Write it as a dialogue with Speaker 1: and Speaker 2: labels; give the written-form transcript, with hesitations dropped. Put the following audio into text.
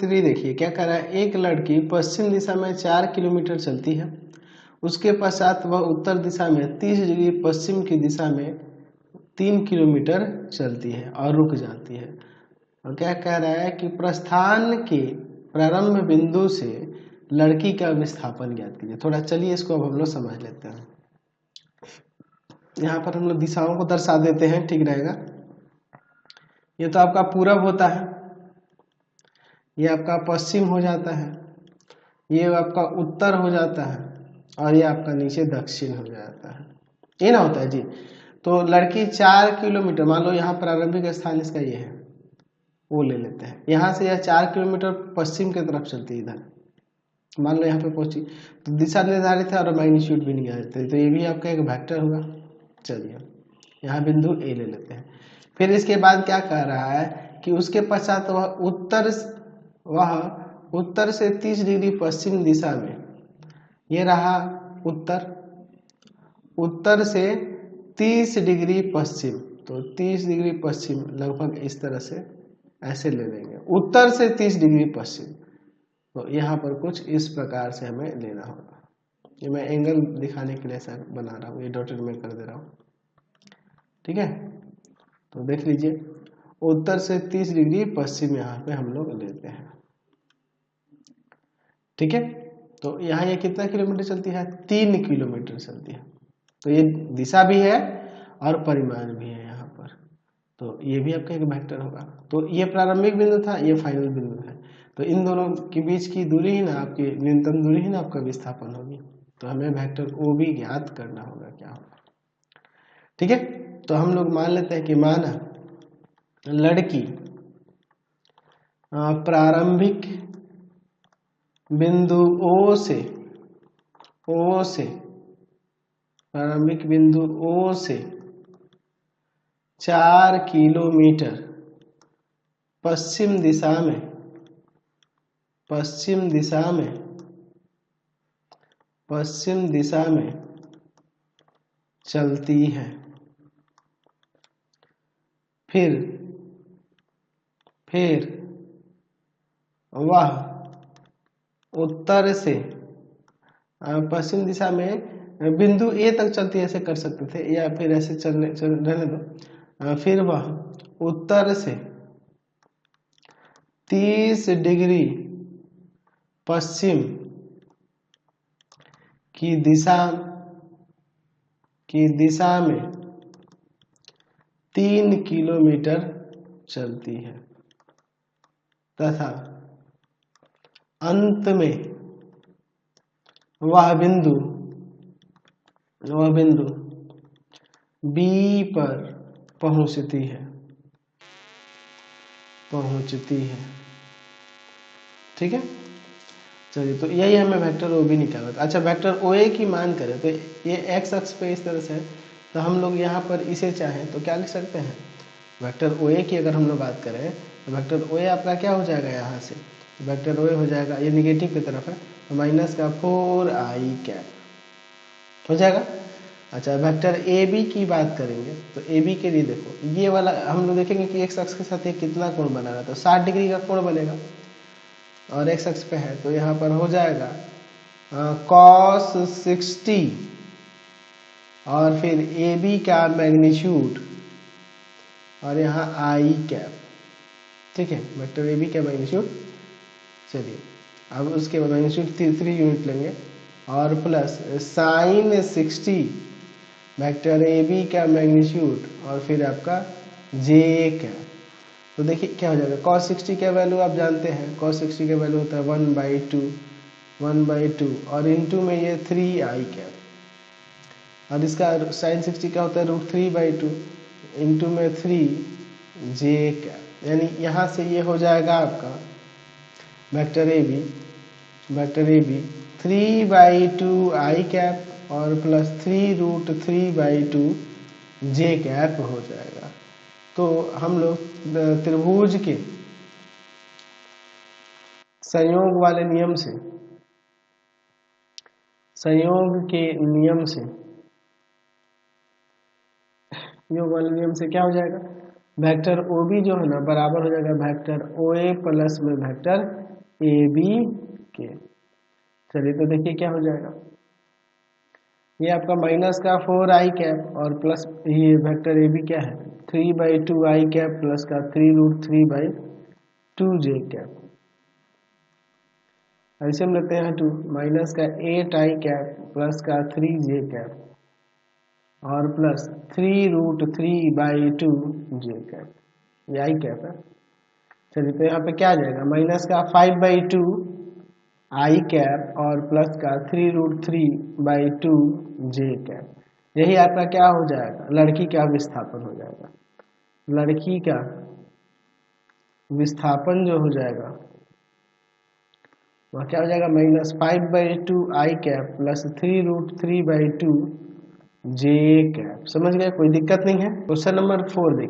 Speaker 1: 3 देखिए क्या कर रहा है, एक लड़की पश्चिम दिशा में 4 किलोमीटर चलती है, उसके पश्चात वह उत्तर दिशा में 30 डिग्री पश्चिम की दिशा में 3 किलोमीटर चलती है और रुक जाती है। और क्या कह रहा है कि प्रस्थान के प्रारंभ बिंदु से लड़की का विस्थापन ज्ञात कीजिए। थोड़ा चलिए इसको अब हम लोग समझ लेते हैं। यहाँ पर हम लोग दिशाओं को दर्शा देते हैं, ठीक रहेगा। ये तो आपका पूरब होता है, ये आपका पश्चिम हो जाता है, ये आपका उत्तर हो जाता है, और ये आपका नीचे दक्षिण हो जाता है। ये ना होता है जी। तो लड़की 4 किलोमीटर, मान लो यहाँ प्रारंभिक स्थान इसका ये है, वो ले लेते हैं। यहाँ से यह 4 किलोमीटर पश्चिम की तरफ चलती है, इधर मान लो यहाँ पे पहुंची, तो दिशा निर्धारित है और मैग्नीट्यूड भी निर्धारित है, तो ये भी आपका एक वेक्टर होगा। चलिए यहाँ बिंदु ए ले लेते हैं। फिर इसके बाद क्या कह रहा है कि उसके पश्चात वह उत्तर से 30 डिग्री पश्चिम दिशा में, ये रहा उत्तर से 30 डिग्री पश्चिम, तो 30 डिग्री पश्चिम लगभग इस तरह से ऐसे ले लेंगे, उत्तर से 30 डिग्री पश्चिम। तो यहाँ पर कुछ इस प्रकार से हमें लेना होगा। ये मैं एंगल दिखाने के लिए ऐसा बना रहा हूँ, ये डॉटेड में कर दे रहा हूँ, ठीक है। तो देख लीजिए, उत्तर से 30 डिग्री पश्चिम यहाँ पे हम लोग लेते हैं, ठीक है। तो यहाँ ये कितना किलोमीटर चलती है, 3 किलोमीटर चलती है। तो ये दिशा भी है और परिमाण भी है यहाँ पर, तो ये भी आपका एक वेक्टर होगा। तो ये प्रारंभिक बिंदु था, ये फाइनल बिंदु है, तो इन दोनों के बीच की दूरी ही ना आपकी न्यूनतम दूरी ही ना आपका विस्थापन होगी। तो हमें वेक्टर ओ भी ज्ञात करना होगा, क्या होगा, ठीक है। तो हम लोग मान लेते हैं कि माना लड़की प्रारंभिक बिंदु ओ से प्रारंभिक बिंदु ओ से 4 किलोमीटर पश्चिम दिशा में चलती है। फिर वह उत्तर से पश्चिम दिशा में बिंदु ए तक चलती है, ऐसे कर सकते थे, या फिर ऐसे रहने दो। फिर वह उत्तर से 30 डिग्री पश्चिम की दिशा में 3 किलोमीटर चलती है, तथा अंत में वह बिंदु बी पर पहुंचती है, ठीक है। चलिए, तो यही हमें वेक्टर ओ भी निकालना था। अच्छा, वेक्टर ओ ए की मान करें तो ये एक्स अक्ष पे इस तरह से है, तो हम लोग यहाँ पर इसे चाहें तो क्या लिख सकते हैं, वेक्टर ओ ए की अगर हम लोग बात करें तो वेक्टर ओ ए आपका क्या हो जाएगा, यहाँ से वेक्टर ओ ए हो जाएगा, ये निगेटिव की तरफ है, तो माइनस का 4i कैप हो जाएगा। अच्छा, वेक्टर ए बी की बात करेंगे तो ए बी के लिए देखो, ये वाला हम लोग देखेंगे कि एक्स अक्ष के साथ ये कितना कोण बना रहा है, तो 60 डिग्री का कोण बनेगा, और एक्स अक्ष पे है तो यहाँ पर हो जाएगा cos 60, और फिर ए बी का मैग्नीट्यूड, और यहाँ आई कैप, ठीक है, वेक्टर ए बी का मैग्नीट्यूड। चलिए, अब उसके बाद मैग्नीट्यूड 3 यूनिट लेंगे, और plus sign 60 vector A B का मैग्नीट्यूड, और फिर आपका जे कैप। तो देखिए क्या हो जाएगा, cos 60 का वैल्यू आप जानते हैं, cos 60 का वैल्यू होता है 1/2, और इनटू में ये 3i कैप, और इसका sin 60 का होता है √3/2, इनटू में 3j कैप। यानी यहाँ से ये हो जाएगा आपका vector A B 3/2i cap और प्लस 3√3/2j कैप हो जाएगा। तो हम लोग त्रिभुज के संयोग वाले नियम से योग वाले नियम से क्या हो जाएगा, वेक्टर ओ बी जो है ना बराबर हो जाएगा वेक्टर ओ ए प्लस में वेक्टर ए बी के। चलिए तो देखिए क्या हो जाएगा, ये आपका माइनस का 4i कैप और प्लस ये वेक्टर ए बी क्या है 3/2i कैप प्लस का 3√3/2j कैप। ऐसे हम लेते हैं 2 माइनस का 8i कैप प्लस का 3j कैप और प्लस 3√3/2j कैप, ये आई कैप है। चलिए तो यहाँ पे क्या आ जाएगा माइनस का 5/2i कैप और प्लस का 3√3/2j कैप। यही आपका क्या हो जाएगा, लड़की का विस्थापन हो जाएगा। लड़की का विस्थापन जो हो जाएगा वह क्या हो जाएगा minus 5/2i cap plus 3√3/2j cap. समझ गए, कोई दिक्कत नहीं है। क्वेश्चन नंबर 4 देखिए।